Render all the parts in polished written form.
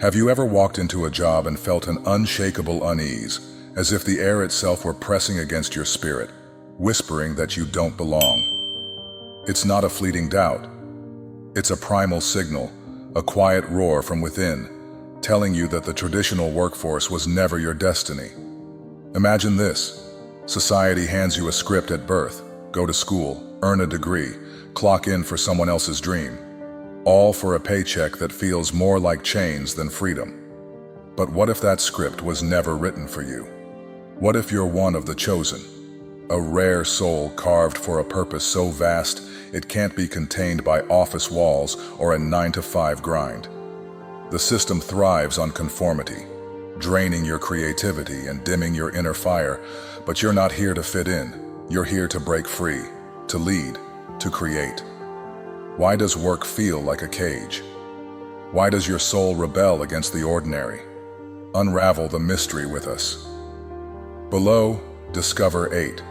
Have you ever walked into a job and felt an unshakable unease, as if the air itself were pressing against your spirit, whispering that you don't belong? It's not a fleeting doubt. It's a primal signal, a quiet roar from within, telling you that the traditional workforce was never your destiny. Imagine this. Society hands you a script at birth: go to school, earn a degree, clock in for someone else's dream. All for a paycheck that feels more like chains than freedom. But what if that script was never written for you? What if you're one of the chosen? A rare soul carved for a purpose so vast it can't be contained by office walls or a 9-to-5 grind. The system thrives on conformity, draining your creativity and dimming your inner fire, but you're not here to fit in. You're here to break free, to lead, to create. Why does work feel like a cage? Why does your soul rebel against the ordinary? Unravel the mystery with us. Below, discover 8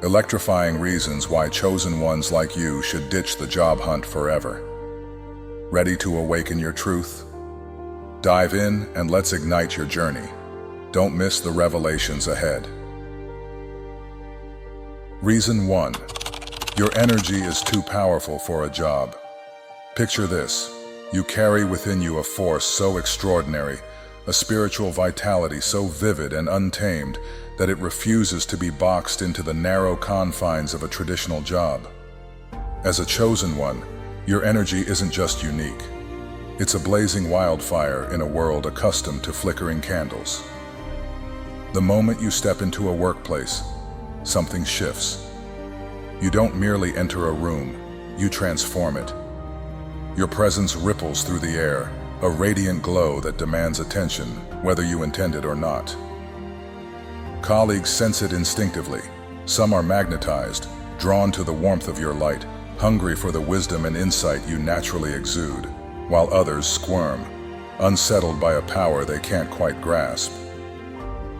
electrifying reasons why chosen ones like you should ditch the job hunt forever. Ready to awaken your truth? Dive in and let's ignite your journey. Don't miss the revelations ahead. Reason 1. Your energy is too powerful for a job. Picture this. You carry within you a force so extraordinary, a spiritual vitality so vivid and untamed that it refuses to be boxed into the narrow confines of a traditional job. As a chosen one, your energy isn't just unique. It's a blazing wildfire in a world accustomed to flickering candles. The moment you step into a workplace, something shifts. You don't merely enter a room, you transform it. Your presence ripples through the air, a radiant glow that demands attention, whether you intend it or not. Colleagues sense it instinctively. Some are magnetized, drawn to the warmth of your light, hungry for the wisdom and insight you naturally exude, while others squirm, unsettled by a power they can't quite grasp.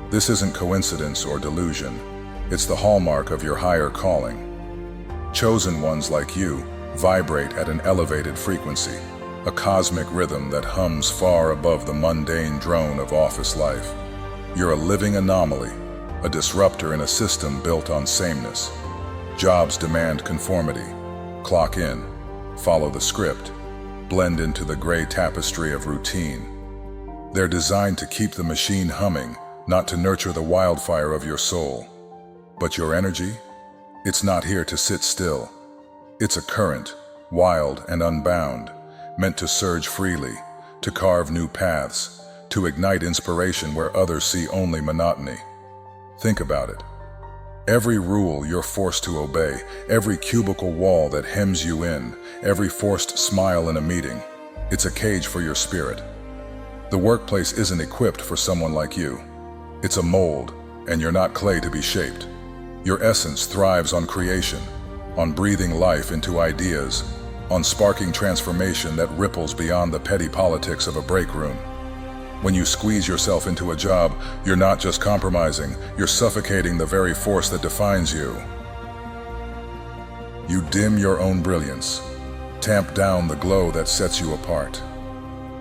This isn't coincidence or delusion. It's the hallmark of your higher calling. Chosen ones like you vibrate at an elevated frequency, a cosmic rhythm that hums far above the mundane drone of office life. You're a living anomaly, a disruptor in a system built on sameness. Jobs demand conformity. Clock in, follow the script, blend into the gray tapestry of routine. They're designed to keep the machine humming, not to nurture the wildfire of your soul. But your energy? It's not here to sit still. It's a current, wild and unbound, meant to surge freely, to carve new paths, to ignite inspiration where others see only monotony. Think about it. Every rule you're forced to obey, every cubicle wall that hems you in, every forced smile in a meeting, it's a cage for your spirit. The workplace isn't equipped for someone like you. It's a mold, and you're not clay to be shaped. Your essence thrives on creation, on breathing life into ideas, on sparking transformation that ripples beyond the petty politics of a break room. When you squeeze yourself into a job, you're not just compromising, you're suffocating the very force that defines you. You dim your own brilliance, tamp down the glow that sets you apart,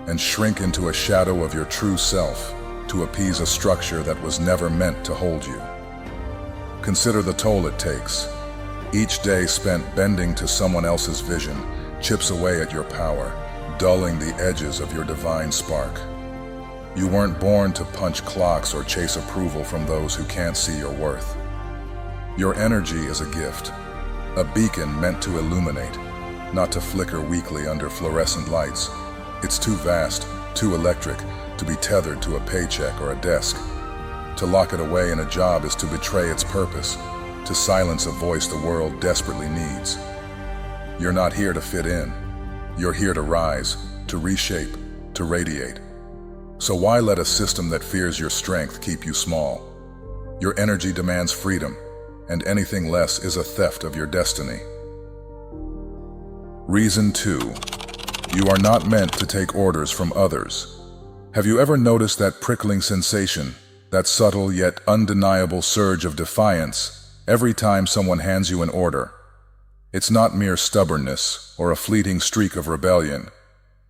and shrink into a shadow of your true self to appease a structure that was never meant to hold you. Consider the toll it takes. Each day spent bending to someone else's vision chips away at your power, dulling the edges of your divine spark. You weren't born to punch clocks or chase approval from those who can't see your worth. Your energy is a gift, a beacon meant to illuminate, not to flicker weakly under fluorescent lights. It's too vast, too electric, to be tethered to a paycheck or a desk. To lock it away in a job is to betray its purpose, to silence a voice the world desperately needs. You're not here to fit in. You're here to rise, to reshape, to radiate. So why let a system that fears your strength keep you small? Your energy demands freedom, and anything less is a theft of your destiny. Reason 2. You are not meant to take orders from others. Have you ever noticed that prickling sensation, that subtle yet undeniable surge of defiance, every time someone hands you an order? It's not mere stubbornness or a fleeting streak of rebellion.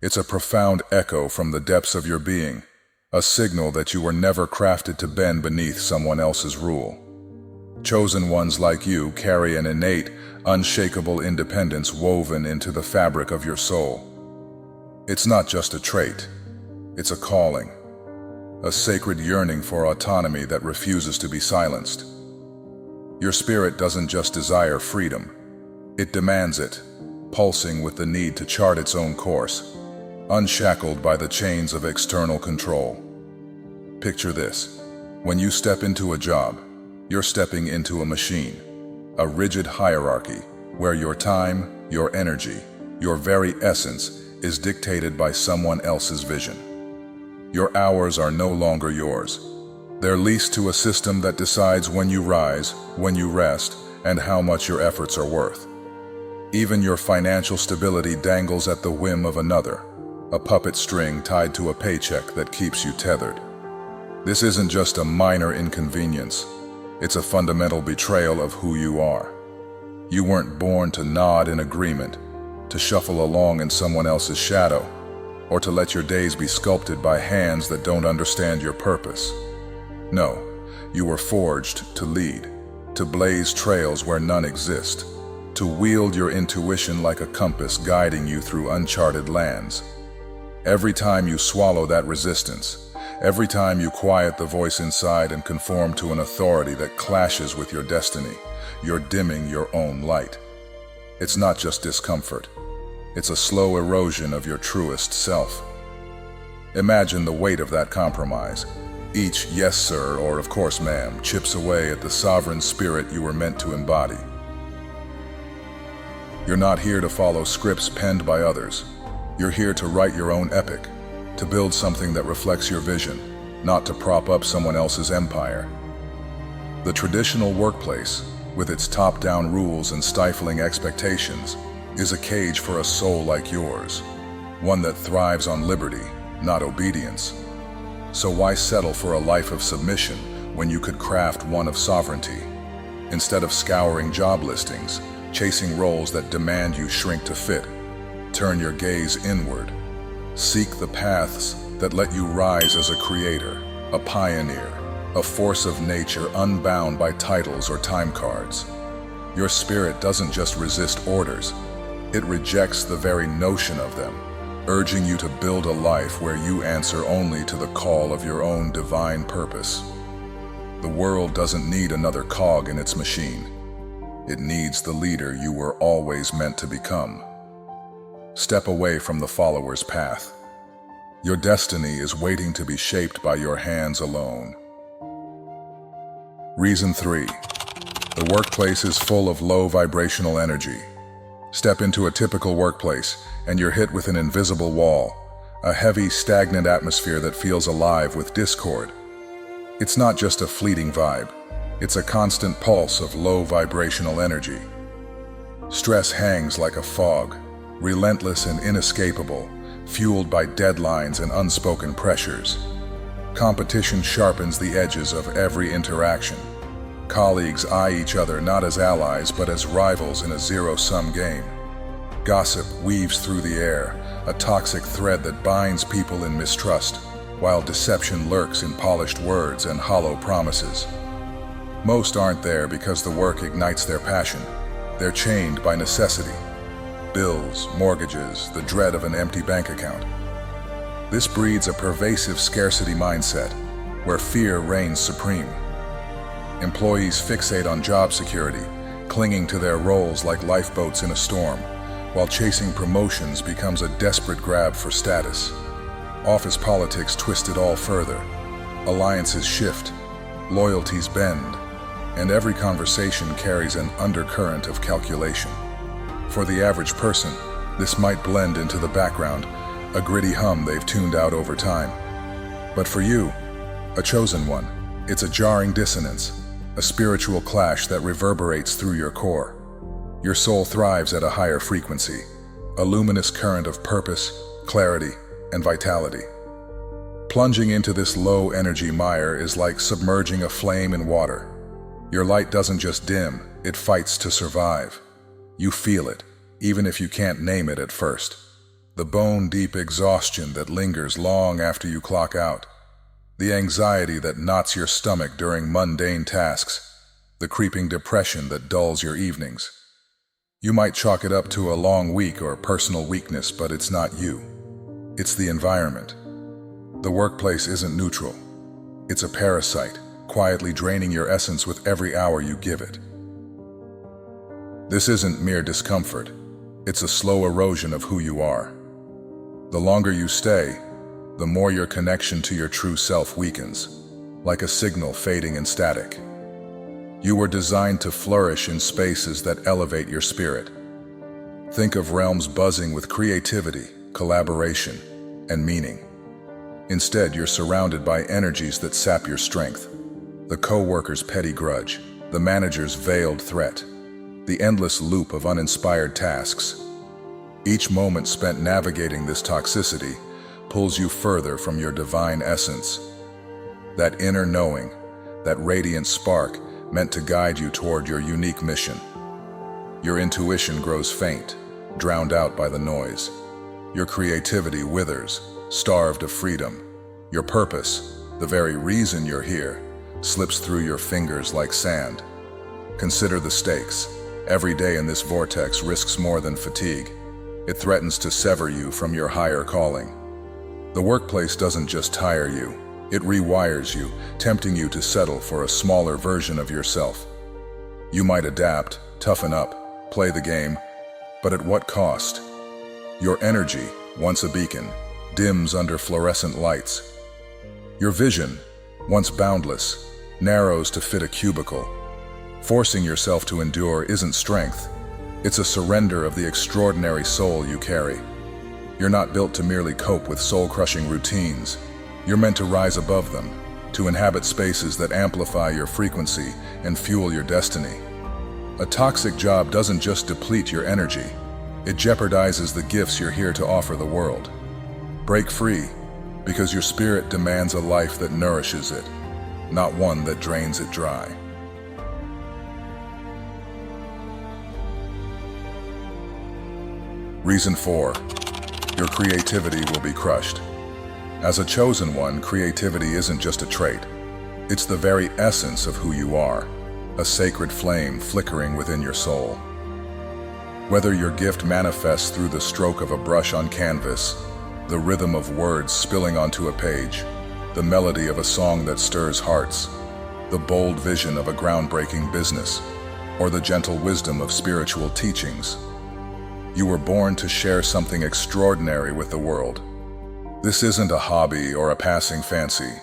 It's a profound echo from the depths of your being, a signal that you were never crafted to bend beneath someone else's rule. Chosen ones like you carry an innate, unshakable independence woven into the fabric of your soul. It's not just a trait, it's a calling, a sacred yearning for autonomy that refuses to be silenced. Your spirit doesn't just desire freedom, it demands it, pulsing with the need to chart its own course, unshackled by the chains of external control. Picture this: when you step into a job, you're stepping into a machine, a rigid hierarchy where your time, your energy, your very essence is dictated by someone else's vision. Your hours are no longer yours. They're leased to a system that decides when you rise, when you rest, and how much your efforts are worth. Even your financial stability dangles at the whim of another, a puppet string tied to a paycheck that keeps you tethered. This isn't just a minor inconvenience. It's a fundamental betrayal of who you are. You weren't born to nod in agreement, to shuffle along in someone else's shadow, or to let your days be sculpted by hands that don't understand your purpose. No, you were forged to lead, to blaze trails where none exist, to wield your intuition like a compass guiding you through uncharted lands. Every time you swallow that resistance, every time you quiet the voice inside and conform to an authority that clashes with your destiny, you're dimming your own light. It's not just discomfort. It's a slow erosion of your truest self. Imagine the weight of that compromise. Each "yes, sir," or "of course, ma'am," chips away at the sovereign spirit you were meant to embody. You're not here to follow scripts penned by others. You're here to write your own epic, to build something that reflects your vision, not to prop up someone else's empire. The traditional workplace, with its top-down rules and stifling expectations, is a cage for a soul like yours, one that thrives on liberty, not obedience. So why settle for a life of submission when you could craft one of sovereignty? Instead of scouring job listings, chasing roles that demand you shrink to fit, turn your gaze inward. Seek the paths that let you rise as a creator, a pioneer, a force of nature unbound by titles or time cards. Your spirit doesn't just resist orders, it rejects the very notion of them, urging you to build a life where you answer only to the call of your own divine purpose. The world doesn't need another cog in its machine. It needs the leader you were always meant to become. Step away from the follower's path. Your destiny is waiting to be shaped by your hands alone. Reason 3. The workplace is full of low vibrational energy. Step into a typical workplace, and you're hit with an invisible wall, a heavy, stagnant atmosphere that feels alive with discord. It's not just a fleeting vibe. It's a constant pulse of low vibrational energy. Stress hangs like a fog, relentless and inescapable, fueled by deadlines and unspoken pressures. Competition sharpens the edges of every interaction. Colleagues eye each other not as allies but as rivals in a zero-sum game. Gossip weaves through the air, a toxic thread that binds people in mistrust, while deception lurks in polished words and hollow promises. Most aren't there because the work ignites their passion. They're chained by necessity. Bills, mortgages, the dread of an empty bank account. This breeds a pervasive scarcity mindset, where fear reigns supreme. Employees fixate on job security, clinging to their roles like lifeboats in a storm, while chasing promotions becomes a desperate grab for status. Office politics twist it all further. Alliances shift, loyalties bend, and every conversation carries an undercurrent of calculation. For the average person, this might blend into the background, a gritty hum they've tuned out over time. But for you, a chosen one, it's a jarring dissonance, a spiritual clash that reverberates through your core. Your soul thrives at a higher frequency, a luminous current of purpose, clarity, and vitality. Plunging into this low-energy mire is like submerging a flame in water. Your light doesn't just dim, it fights to survive. You feel it, even if you can't name it at first. the bone-deep exhaustion that lingers long after you clock out, the anxiety that knots your stomach during mundane tasks, the creeping depression that dulls your evenings. You might chalk it up to a long week or personal weakness, but it's not you. It's the environment. The workplace isn't neutral. It's a parasite, quietly draining your essence with every hour you give it. This isn't mere discomfort. It's a slow erosion of who you are. The longer you stay, the more your connection to your true self weakens, like a signal fading in static. You were designed to flourish in spaces that elevate your spirit. Think of realms buzzing with creativity, collaboration, and meaning. Instead, you're surrounded by energies that sap your strength. The co-worker's petty grudge, the manager's veiled threat, the endless loop of uninspired tasks. Each moment spent navigating this toxicity pulls you further from your divine essence. That inner knowing, that radiant spark meant to guide you toward your unique mission. Your intuition grows faint, drowned out by the noise. Your creativity withers, starved of freedom. Your purpose, the very reason you're here, slips through your fingers like sand. Consider the stakes. Every day in this vortex risks more than fatigue. It threatens to sever you from your higher calling. The workplace doesn't just tire you, it rewires you, tempting you to settle for a smaller version of yourself. You might adapt, toughen up, play the game, but at what cost? Your energy, once a beacon, dims under fluorescent lights. Your vision, once boundless, narrows to fit a cubicle. Forcing yourself to endure isn't strength. It's a surrender of the extraordinary soul you carry. You're not built to merely cope with soul-crushing routines. You're meant to rise above them, to inhabit spaces that amplify your frequency and fuel your destiny. A toxic job doesn't just deplete your energy, it jeopardizes the gifts you're here to offer the world. Break free, because your spirit demands a life that nourishes it, not one that drains it dry. Reason 4. Your creativity will be crushed. As a chosen one, creativity isn't just a trait. It's the very essence of who you are, a sacred flame flickering within your soul. Whether your gift manifests through the stroke of a brush on canvas, the rhythm of words spilling onto a page, the melody of a song that stirs hearts, the bold vision of a groundbreaking business, or the gentle wisdom of spiritual teachings, you were born to share something extraordinary with the world. This isn't a hobby or a passing fancy.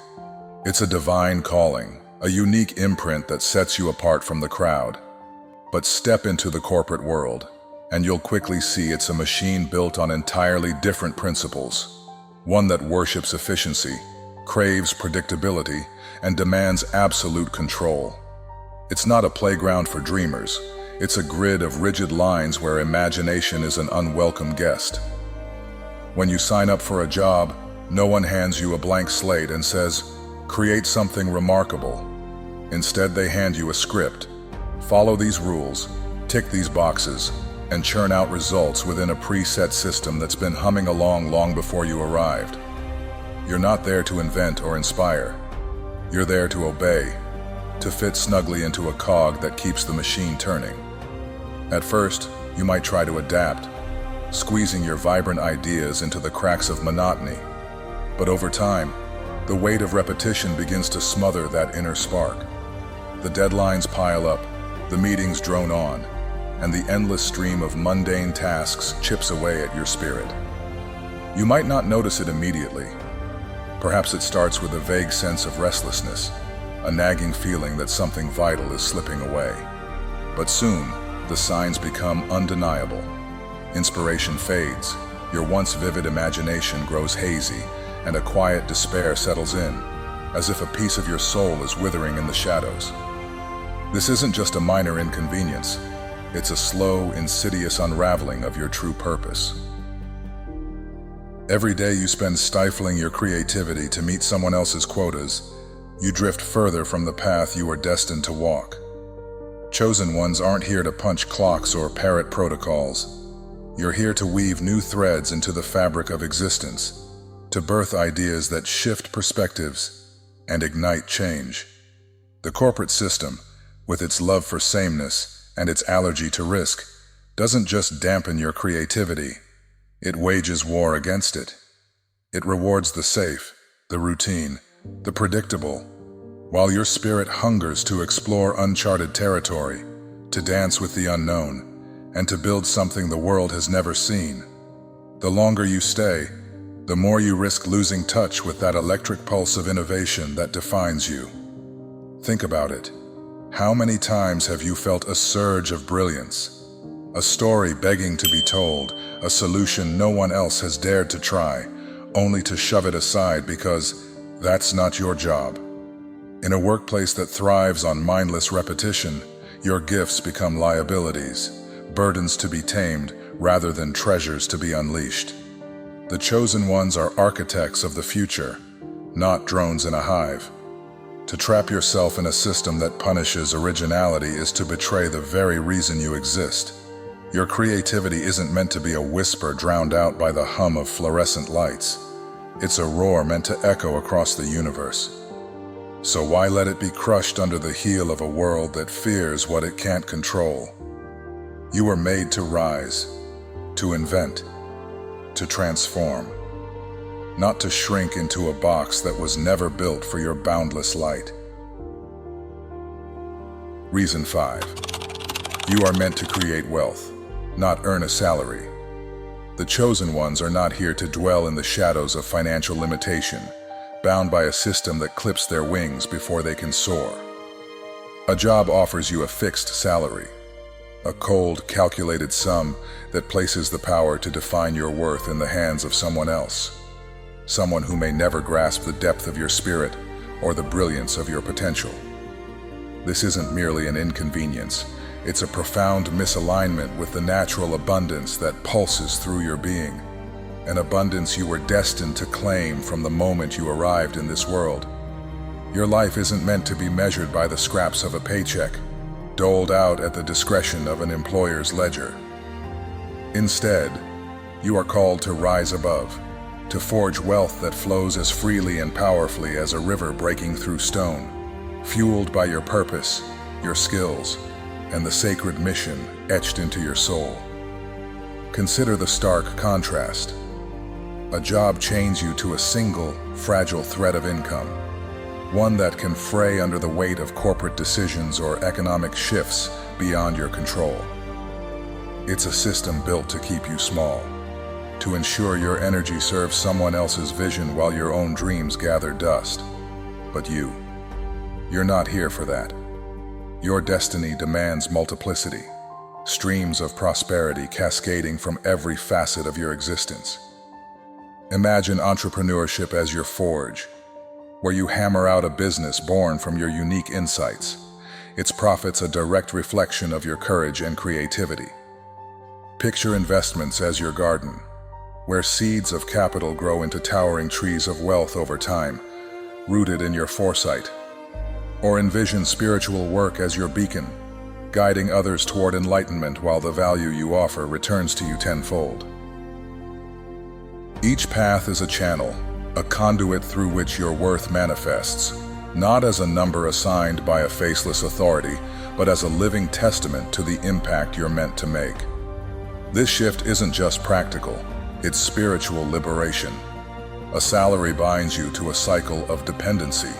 It's a divine calling, a unique imprint that sets you apart from the crowd. But step into the corporate world, and you'll quickly see it's a machine built on entirely different principles. One that worships efficiency, craves predictability, and demands absolute control. It's not a playground for dreamers. It's a grid of rigid lines where imagination is an unwelcome guest. When you sign up for a job, no one hands you a blank slate and says, "Create something remarkable." Instead, they hand you a script. Follow these rules, tick these boxes, and churn out results within a preset system that's been humming along long before you arrived. You're not there to invent or inspire. You're there to obey, to fit snugly into a cog that keeps the machine turning. At first, you might try to adapt, squeezing your vibrant ideas into the cracks of monotony. But over time, the weight of repetition begins to smother that inner spark. The deadlines pile up, the meetings drone on, and the endless stream of mundane tasks chips away at your spirit. You might not notice it immediately. Perhaps it starts with a vague sense of restlessness, a nagging feeling that something vital is slipping away. But soon, the signs become undeniable. Inspiration fades, your once vivid imagination grows hazy, and a quiet despair settles in, as if a piece of your soul is withering in the shadows. This isn't just a minor inconvenience, it's a slow, insidious unraveling of your true purpose. Every day you spend stifling your creativity to meet someone else's quotas, you drift further from the path you are destined to walk. Chosen ones aren't here to punch clocks or parrot protocols. You're here to weave new threads into the fabric of existence, to birth ideas that shift perspectives and ignite change. The corporate system, with its love for sameness and its allergy to risk, doesn't just dampen your creativity, it wages war against it. It rewards the safe, the routine, the predictable, while your spirit hungers to explore uncharted territory, to dance with the unknown, and to build something the world has never seen. The longer you stay, the more you risk losing touch with that electric pulse of innovation that defines you. Think about it. How many times have you felt a surge of brilliance? A story begging to be told, a solution no one else has dared to try, only to shove it aside because that's not your job. In a workplace that thrives on mindless repetition, your gifts become liabilities, burdens to be tamed rather than treasures to be unleashed. The chosen ones are architects of the future, not drones in a hive. To trap yourself in a system that punishes originality is to betray the very reason you exist. Your creativity isn't meant to be a whisper drowned out by the hum of fluorescent lights. It's a roar meant to echo across the universe. So why let it be crushed under the heel of a world that fears what it can't control? You were made to rise, to invent, to transform, not to shrink into a box that was never built for your boundless light. Reason 5. You are meant to create wealth, not earn a salary. The chosen ones are not here to dwell in the shadows of financial limitation, bound by a system that clips their wings before they can soar. A job offers you a fixed salary, a cold, calculated sum that places the power to define your worth in the hands of someone else, someone who may never grasp the depth of your spirit or the brilliance of your potential. This isn't merely an inconvenience. It's a profound misalignment with the natural abundance that pulses through your being, an abundance you were destined to claim from the moment you arrived in this world. Your life isn't meant to be measured by the scraps of a paycheck, doled out at the discretion of an employer's ledger. Instead, you are called to rise above, to forge wealth that flows as freely and powerfully as a river breaking through stone, fueled by your purpose, your skills, and the sacred mission etched into your soul. Consider the stark contrast. A job chains you to a single, fragile thread of income, one that can fray under the weight of corporate decisions or economic shifts beyond your control. It's a system built to keep you small, to ensure your energy serves someone else's vision while your own dreams gather dust. But you're not here for that. Your destiny demands multiplicity, streams of prosperity cascading from every facet of your existence. Imagine entrepreneurship as your forge, where you hammer out a business born from your unique insights, its profits a direct reflection of your courage and creativity. Picture investments as your garden, where seeds of capital grow into towering trees of wealth over time, rooted in your foresight. Or envision spiritual work as your beacon, guiding others toward enlightenment while the value you offer returns to you tenfold. Each path is a channel, a conduit through which your worth manifests, not as a number assigned by a faceless authority, but as a living testament to the impact you're meant to make. This shift isn't just practical, it's spiritual liberation. A salary binds you to a cycle of dependency,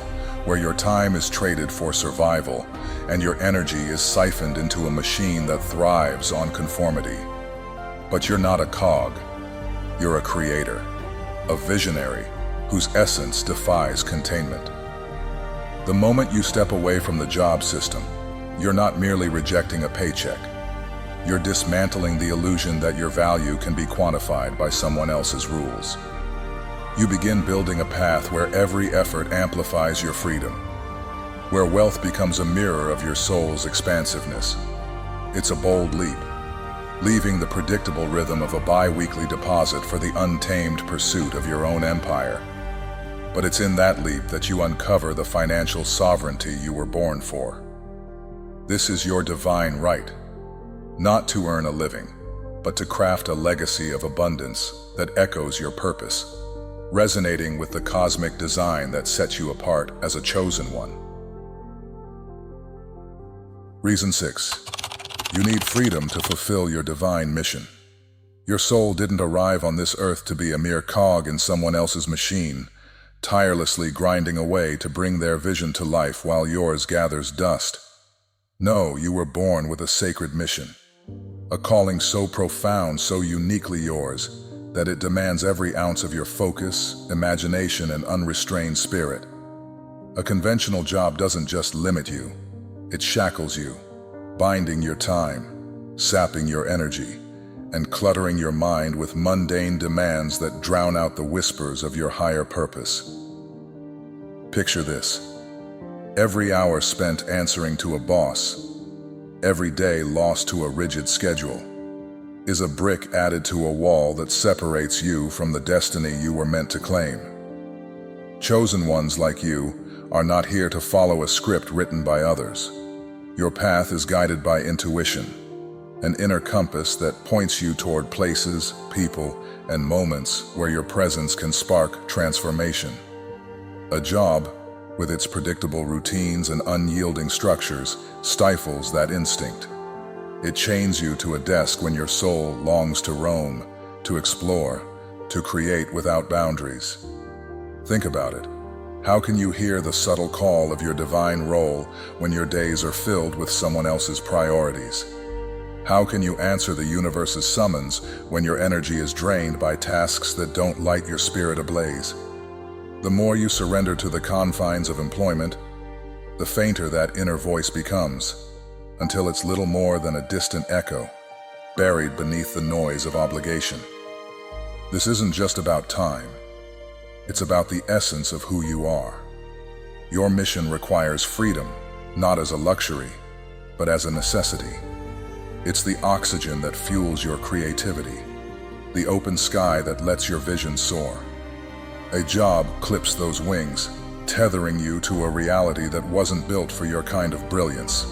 where your time is traded for survival and your energy is siphoned into a machine that thrives on conformity. But you're not a cog. You're a creator, a visionary whose essence defies containment. The moment you step away from the job system, you're not merely rejecting a paycheck. You're dismantling the illusion that your value can be quantified by someone else's rules. You begin building a path where every effort amplifies your freedom, where wealth becomes a mirror of your soul's expansiveness. It's a bold leap, leaving the predictable rhythm of a bi-weekly deposit for the untamed pursuit of your own empire. But it's in that leap that you uncover the financial sovereignty you were born for. This is your divine right, not to earn a living, but to craft a legacy of abundance that echoes your purpose, resonating with the cosmic design that sets you apart as a chosen one. Reason 6. You need freedom to fulfill your divine mission. Your soul didn't arrive on this earth to be a mere cog in someone else's machine, tirelessly grinding away to bring their vision to life while yours gathers dust. No, you were born with a sacred mission, a calling so profound, so uniquely yours, that it demands every ounce of your focus, imagination, and unrestrained spirit. A conventional job doesn't just limit you, it shackles you, binding your time, sapping your energy, and cluttering your mind with mundane demands that drown out the whispers of your higher purpose. Picture this. Every hour spent answering to a boss, every day lost to a rigid schedule, is a brick added to a wall that separates you from the destiny you were meant to claim. Chosen ones like you are not here to follow a script written by others. Your path is guided by intuition, an inner compass that points you toward places, people, and moments where your presence can spark transformation. A job, with its predictable routines and unyielding structures, stifles that instinct. It chains you to a desk when your soul longs to roam, to explore, to create without boundaries. Think about it. How can you hear the subtle call of your divine role when your days are filled with someone else's priorities? How can you answer the universe's summons when your energy is drained by tasks that don't light your spirit ablaze? The more you surrender to the confines of employment, the fainter that inner voice becomes, until it's little more than a distant echo, buried beneath the noise of obligation. This isn't just about time. It's about the essence of who you are. Your mission requires freedom, not as a luxury, but as a necessity. It's the oxygen that fuels your creativity, the open sky that lets your vision soar. A job clips those wings, tethering you to a reality that wasn't built for your kind of brilliance.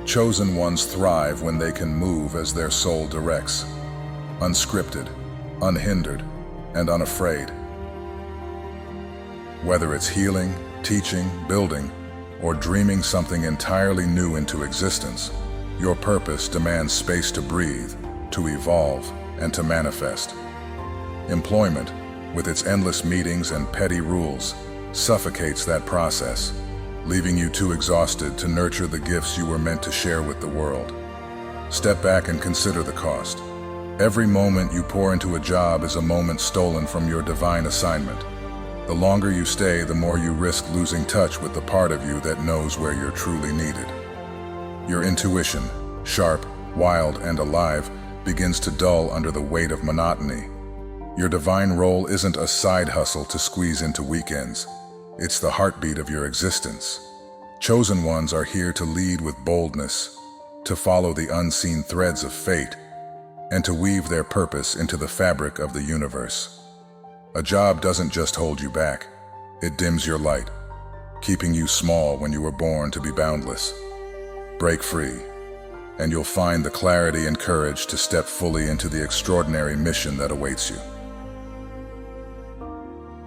Chosen ones thrive when they can move as their soul directs, unscripted, unhindered, and unafraid. Whether it's healing, teaching, building, or dreaming something entirely new into existence, your purpose demands space to breathe, to evolve, and to manifest. Employment, with its endless meetings and petty rules, suffocates that process, leaving you too exhausted to nurture the gifts you were meant to share with the world. Step back and consider the cost. Every moment you pour into a job is a moment stolen from your divine assignment. The longer you stay, the more you risk losing touch with the part of you that knows where you're truly needed. Your intuition, sharp, wild, and alive, begins to dull under the weight of monotony. Your divine role isn't a side hustle to squeeze into weekends. It's the heartbeat of your existence. Chosen ones are here to lead with boldness, to follow the unseen threads of fate, and to weave their purpose into the fabric of the universe. A job doesn't just hold you back, it dims your light, keeping you small when you were born to be boundless. Break free, and you'll find the clarity and courage to step fully into the extraordinary mission that awaits you.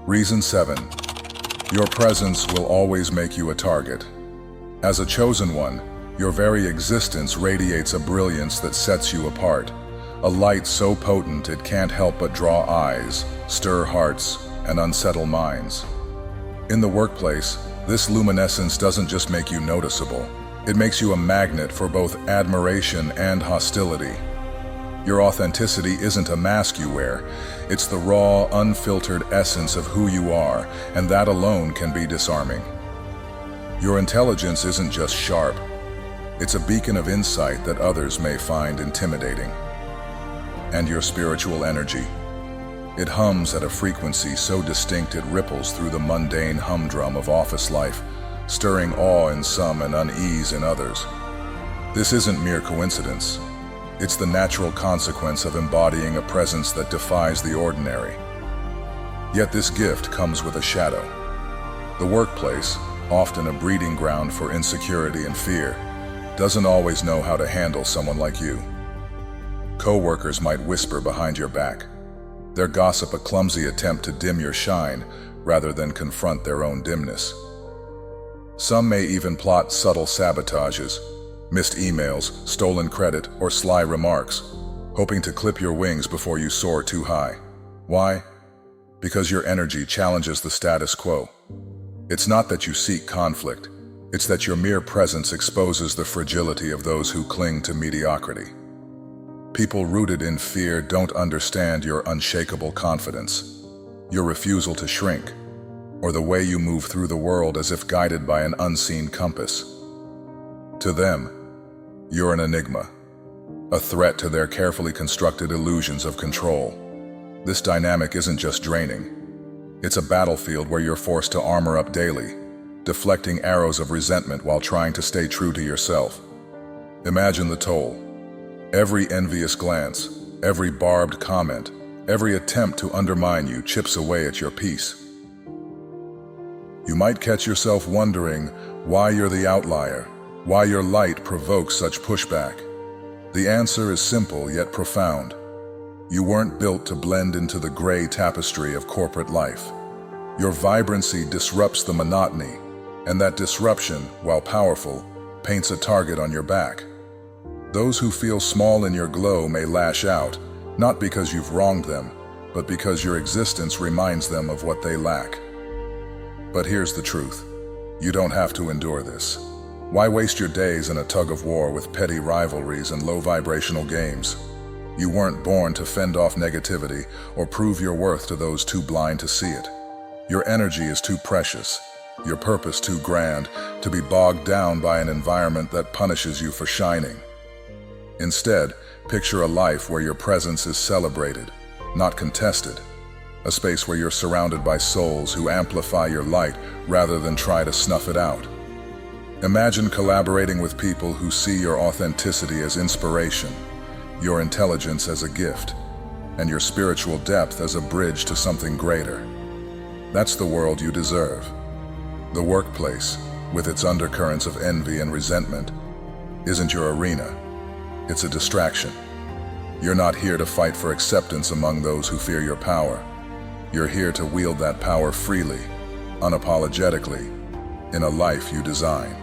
Reason 7. Your presence will always make you a target. As a chosen one, your very existence radiates a brilliance that sets you apart, a light so potent it can't help but draw eyes, stir hearts, and unsettle minds. In the workplace, this luminescence doesn't just make you noticeable, it makes you a magnet for both admiration and hostility. Your authenticity isn't a mask you wear, it's the raw, unfiltered essence of who you are, and that alone can be disarming. Your intelligence isn't just sharp, it's a beacon of insight that others may find intimidating. And your spiritual energy, it hums at a frequency so distinct it ripples through the mundane humdrum of office life, stirring awe in some and unease in others. This isn't mere coincidence. It's the natural consequence of embodying a presence that defies the ordinary. Yet this gift comes with a shadow. The workplace, often a breeding ground for insecurity and fear, doesn't always know how to handle someone like you. Coworkers might whisper behind your back, their gossip a clumsy attempt to dim your shine rather than confront their own dimness. Some may even plot subtle sabotages, missed emails, stolen credit, or sly remarks, hoping to clip your wings before you soar too high. Why? Because your energy challenges the status quo. It's not that you seek conflict, it's that your mere presence exposes the fragility of those who cling to mediocrity. People rooted in fear don't understand your unshakable confidence, your refusal to shrink, or the way you move through the world as if guided by an unseen compass. To them, you're an enigma, a threat to their carefully constructed illusions of control. This dynamic isn't just draining. It's a battlefield where you're forced to armor up daily, deflecting arrows of resentment while trying to stay true to yourself. Imagine the toll. Every envious glance, every barbed comment, every attempt to undermine you chips away at your peace. You might catch yourself wondering why you're the outlier, why your light provokes such pushback. The answer is simple yet profound. You weren't built to blend into the gray tapestry of corporate life. Your vibrancy disrupts the monotony, and that disruption, while powerful, paints a target on your back. Those who feel small in your glow may lash out, not because you've wronged them, but because your existence reminds them of what they lack. But here's the truth. You don't have to endure this. Why waste your days in a tug-of-war with petty rivalries and low-vibrational games? You weren't born to fend off negativity or prove your worth to those too blind to see it. Your energy is too precious, your purpose too grand, to be bogged down by an environment that punishes you for shining. Instead, picture a life where your presence is celebrated, not contested. A space where you're surrounded by souls who amplify your light rather than try to snuff it out. Imagine collaborating with people who see your authenticity as inspiration, your intelligence as a gift, and your spiritual depth as a bridge to something greater. That's the world you deserve. The workplace, with its undercurrents of envy and resentment, isn't your arena. It's a distraction. You're not here to fight for acceptance among those who fear your power. You're here to wield that power freely, unapologetically, in a life you design.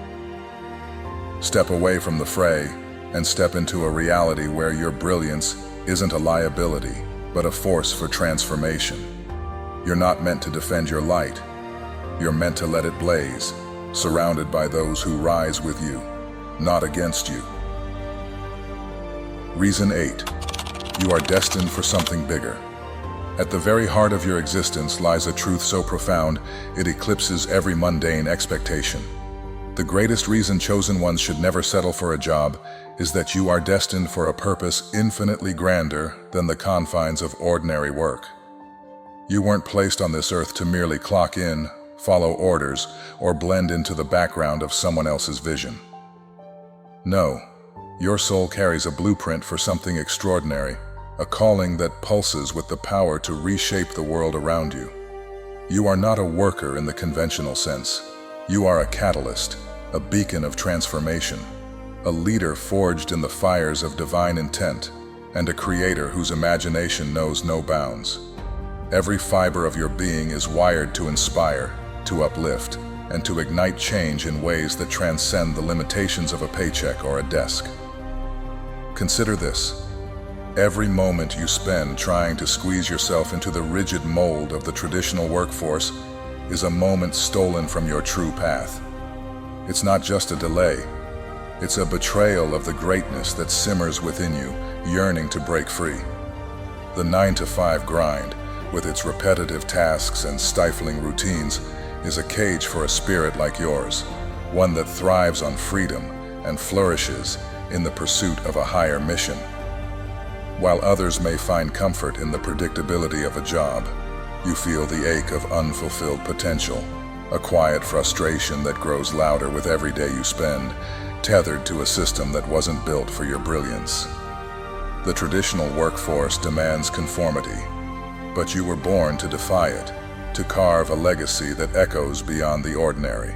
Step away from the fray and step into a reality where your brilliance isn't a liability, but a force for transformation. You're not meant to defend your light. You're meant to let it blaze, surrounded by those who rise with you, not against you. Reason 8. You are destined for something bigger. At the very heart of your existence lies a truth so profound it eclipses every mundane expectation. The greatest reason chosen ones should never settle for a job is that you are destined for a purpose infinitely grander than the confines of ordinary work. You weren't placed on this earth to merely clock in, follow orders, or blend into the background of someone else's vision. No. Your soul carries a blueprint for something extraordinary, a calling that pulses with the power to reshape the world around you. You are not a worker in the conventional sense. You are a catalyst, a beacon of transformation, a leader forged in the fires of divine intent, and a creator whose imagination knows no bounds. Every fiber of your being is wired to inspire, to uplift, and to ignite change in ways that transcend the limitations of a paycheck or a desk. Consider this. Every moment you spend trying to squeeze yourself into the rigid mold of the traditional workforce is a moment stolen from your true path. It's not just a delay. It's a betrayal of the greatness that simmers within you, yearning to break free. The 9-to-5 grind, with its repetitive tasks and stifling routines, is a cage for a spirit like yours, one that thrives on freedom and flourishes in the pursuit of a higher mission. While others may find comfort in the predictability of a job, you feel the ache of unfulfilled potential, a quiet frustration that grows louder with every day you spend, tethered to a system that wasn't built for your brilliance. The traditional workforce demands conformity, but you were born to defy it, to carve a legacy that echoes beyond the ordinary.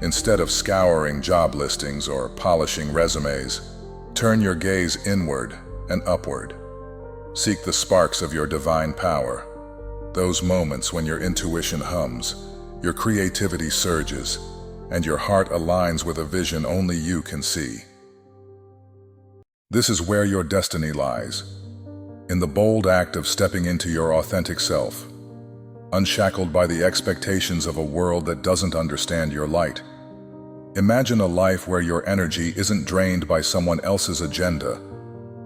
Instead of scouring job listings or polishing resumes, turn your gaze inward and upward. Seek the sparks of your divine power, those moments when your intuition hums, your creativity surges, and your heart aligns with a vision only you can see. This is where your destiny lies, in the bold act of stepping into your authentic self, unshackled by the expectations of a world that doesn't understand your light. Imagine a life where your energy isn't drained by someone else's agenda,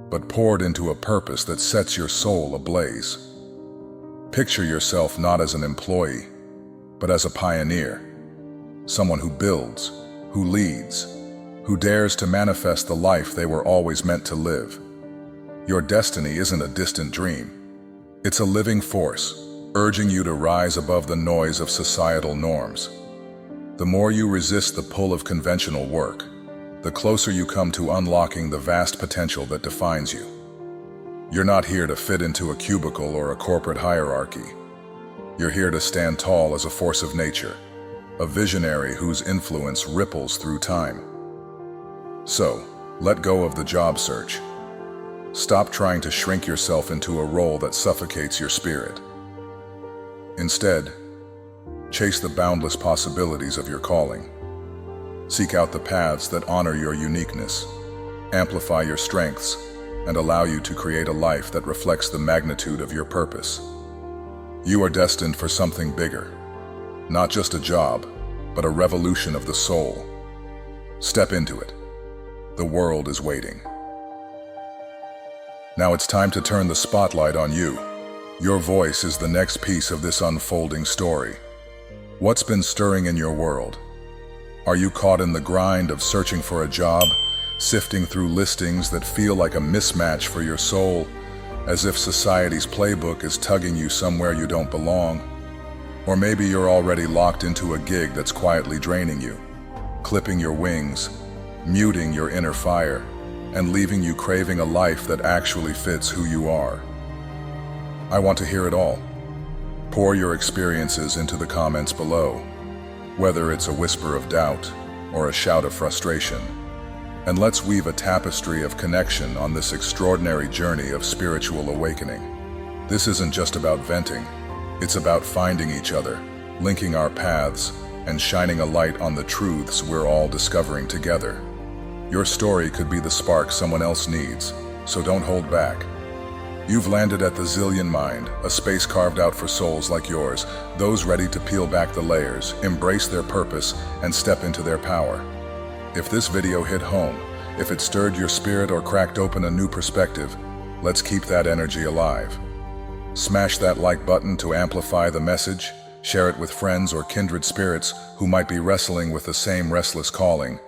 but poured into a purpose that sets your soul ablaze. Picture yourself not as an employee, but as a pioneer, someone who builds, who leads, who dares to manifest the life they were always meant to live. Your destiny isn't a distant dream. It's a living force, urging you to rise above the noise of societal norms. The more you resist the pull of conventional work, the closer you come to unlocking the vast potential that defines you. You're not here to fit into a cubicle or a corporate hierarchy. You're here to stand tall as a force of nature, a visionary whose influence ripples through time. So, let go of the job search. Stop trying to shrink yourself into a role that suffocates your spirit. Instead, chase the boundless possibilities of your calling. Seek out the paths that honor your uniqueness, amplify your strengths, and allow you to create a life that reflects the magnitude of your purpose. You are destined for something bigger, not just a job, but a revolution of the soul. Step into it. The world is waiting. Now it's time to turn the spotlight on you. Your voice is the next piece of this unfolding story. What's been stirring in your world? Are you caught in the grind of searching for a job, sifting through listings that feel like a mismatch for your soul, as if society's playbook is tugging you somewhere you don't belong? Or maybe you're already locked into a gig that's quietly draining you, clipping your wings, muting your inner fire, and leaving you craving a life that actually fits who you are. I want to hear it all. Pour your experiences into the comments below, whether it's a whisper of doubt or a shout of frustration. And let's weave a tapestry of connection on this extraordinary journey of spiritual awakening. This isn't just about venting, it's about finding each other, linking our paths, and shining a light on the truths we're all discovering together. Your story could be the spark someone else needs, so don't hold back. You've landed at the Zillion Mind, a space carved out for souls like yours, those ready to peel back the layers, embrace their purpose, and step into their power. If this video hit home, if it stirred your spirit or cracked open a new perspective, let's keep that energy alive. Smash that like button to amplify the message, share it with friends or kindred spirits who might be wrestling with the same restless calling,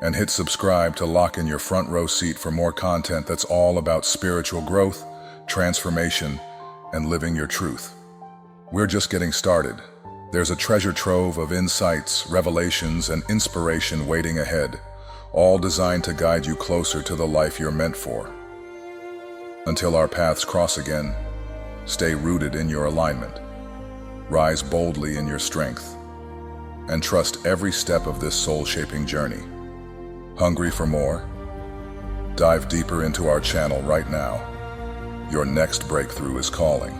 and hit subscribe to lock in your front row seat for more content that's all about spiritual growth, transformation, and living your truth. We're just getting started. There's a treasure trove of insights, revelations, and inspiration waiting ahead, all designed to guide you closer to the life you're meant for. Until our paths cross again, stay rooted in your alignment, rise boldly in your strength, and trust every step of this soul-shaping journey. Hungry for more? Dive deeper into our channel right now. Your next breakthrough is calling.